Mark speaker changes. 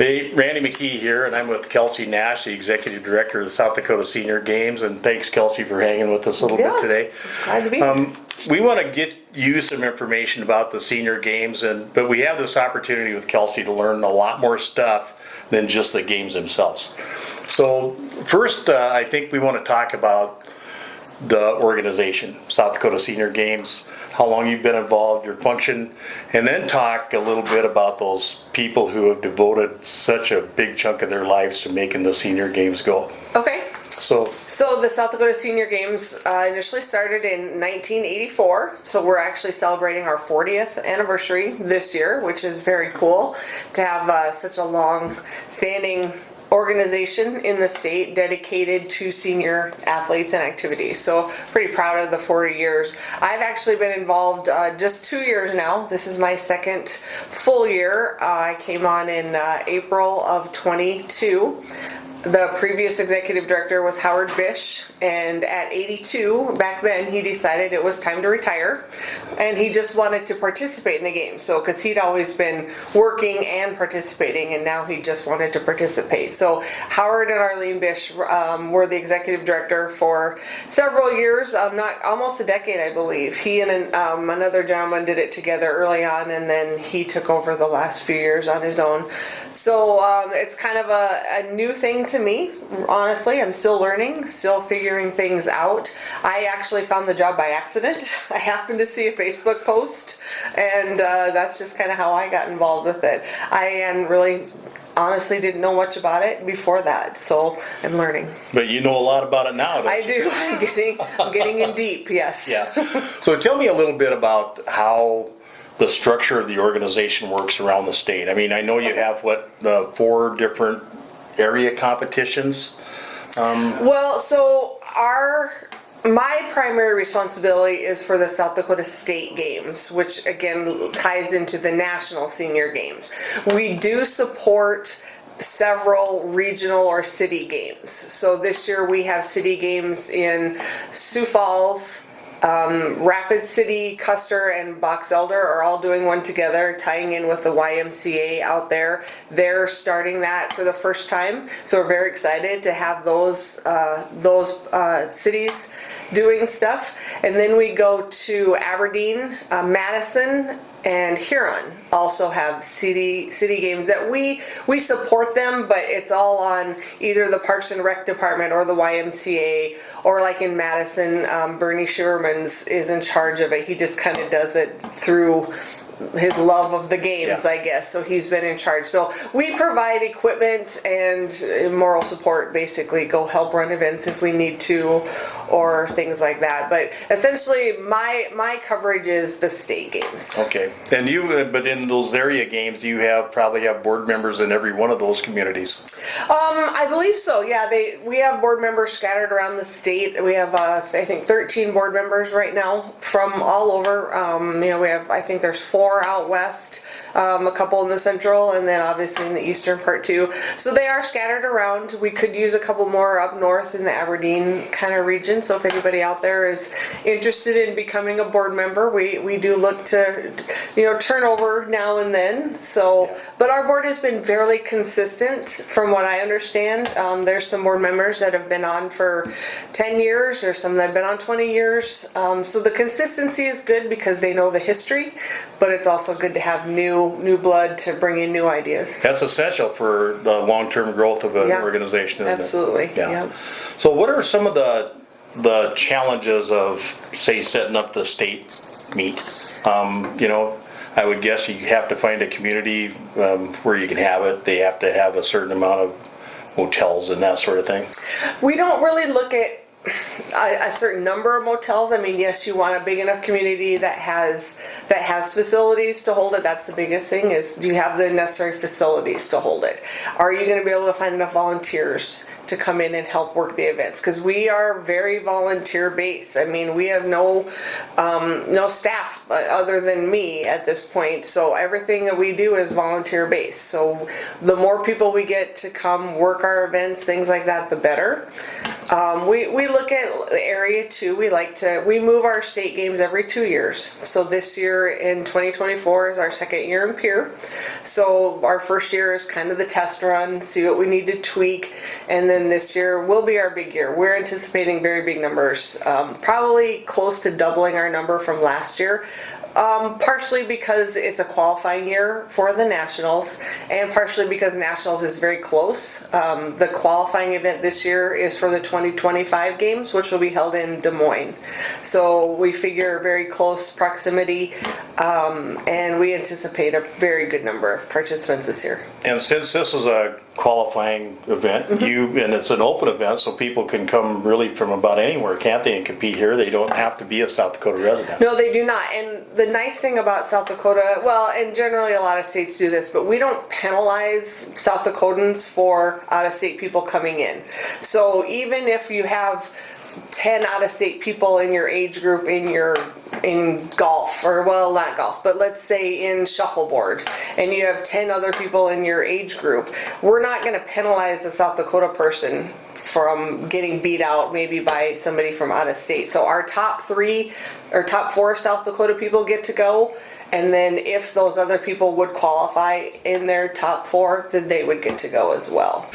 Speaker 1: Hey, Randy McKee here, and I'm with Kelcy Nash, the Executive Director of the South Dakota Senior Games, and thanks, Kelcy, for hanging with us a little bit today.
Speaker 2: Glad to be here.
Speaker 1: We want to get you some information about the Senior Games, but we have this opportunity with Kelcy to learn a lot more stuff than just the games themselves. So first, I think we want to talk about the organization, South Dakota Senior Games, how long you've been involved, your function, and then talk a little bit about those people who have devoted such a big chunk of their lives to making the Senior Games go.
Speaker 2: Okay.
Speaker 1: So
Speaker 2: the South Dakota Senior Games initially started in 1984, so we're actually celebrating our 40th anniversary this year, which is very cool to have such a long-standing organization in the state dedicated to senior athletes and activities. So pretty proud of the 40 years. I've actually been involved just 2 years now. This is my second full year. I came on in April of 22. The previous executive director was Howard Bish, and at 82, back then, he decided it was time to retire, and he just wanted to participate in the game. So, because he'd always been working and participating, and now he just wanted to participate. So, Howard and Arlene Bish were the executive director for several years, not almost a decade, I believe. He and another gentleman did it together early on, and then he took over the last few years on his own. So, it's kind of a new thing to me, honestly. I'm still learning, still figuring things out. I actually found the job by accident. I happened to see a Facebook post, and that's just kind of how I got involved with it. I really honestly didn't know much about it before that, so I'm learning.
Speaker 1: But you know a lot about it now, don't
Speaker 2: I
Speaker 1: you?
Speaker 2: do. I'm getting in deep, yes.
Speaker 1: Yeah. So tell me a little bit about how the structure of the organization works around the state. I mean, I know you have, the 4 different area competitions?
Speaker 2: Well, so my primary responsibility is for the South Dakota State Games, which again ties into the National Senior Games. We do support several regional or city games. So this year we have city games in Sioux Falls, Rapid City, Custer, and Box Elder are all doing one together, tying in with the YMCA out there. They're starting that for the first time, so we're very excited to have those cities doing stuff. And then we go to Aberdeen, Madison, and Huron also have city games that we support them, but it's all on either the Parks and Rec department or the YMCA, or like in Madison, Bernie Sherman's is in charge of it. He just kind of does it through his love of the games, I guess. So he's been in charge. So we provide equipment and moral support, basically go help run events if we need to, or things like that. But essentially my coverage is the state games.
Speaker 1: Okay. And but in those area games, you probably have board members in every one of those communities.
Speaker 2: I believe so. Yeah, we have board members scattered around the state. We have I think 13 board members right now from all over. We have, I think there's 4 out west, a couple in the central, and then obviously in the eastern part too. So they are scattered around. We could use a couple more up north in the Aberdeen kind of region. So if anybody out there is interested in becoming a board member, we do look to turn over now and then. So, but our board has been fairly consistent from what I understand. There's some board members that have been on for 10 years. There's some that have been on 20 years. So the consistency is good because they know the history, but it's also good to have new blood to bring in new ideas.
Speaker 1: That's essential for the long-term growth of an organization, isn't
Speaker 2: absolutely.
Speaker 1: it? Yeah. So what are some of the challenges of, say, setting up the state meet? I would guess you have to find a community where you can have it. They have to have a certain amount of hotels and that sort of thing. We
Speaker 2: don't really look at a certain number of motels. I mean, yes, you want a big enough community that has facilities to hold it. That's the biggest thing, is do you have the necessary facilities to hold it? Are you going to be able to find enough volunteers to come in and help work the events? Because we are very volunteer based. I mean, we have no staff other than me at this point. So everything that we do is volunteer based. So the more people we get to come work our events, things like that, the better. We look at the area too. We move our state games every 2 years. So this year in 2024 is our second year in Pierre. So our first year is kind of the test run, see what we need to tweak, and then this year will be our big year. We're anticipating very big numbers, probably close to doubling our number from last year. Partially because it's a qualifying year for the Nationals, and partially because Nationals is very close. The qualifying event this year is for the 2025 games, which will be held in Des Moines. So we figure very close proximity, and we anticipate a very good number of participants this year.
Speaker 1: And since this is a qualifying event, and it's an open event, so people can come really from about anywhere, can't they, and compete here? They don't have to be a South Dakota resident.
Speaker 2: No, they do not. And the nice thing about South Dakota, well, and generally a lot of states do this, but we don't penalize South Dakotans for out-of-state people coming in. So even if you have 10 out-of-state people in your age group in golf, or well, not golf, but let's say in shuffleboard, and you have 10 other people in your age group, we're not going to penalize a South Dakota person from getting beat out maybe by somebody from out of state. So our top 3 or top 4 South Dakota people get to go, and then if those other people would qualify in their top 4, then they would get to go as well.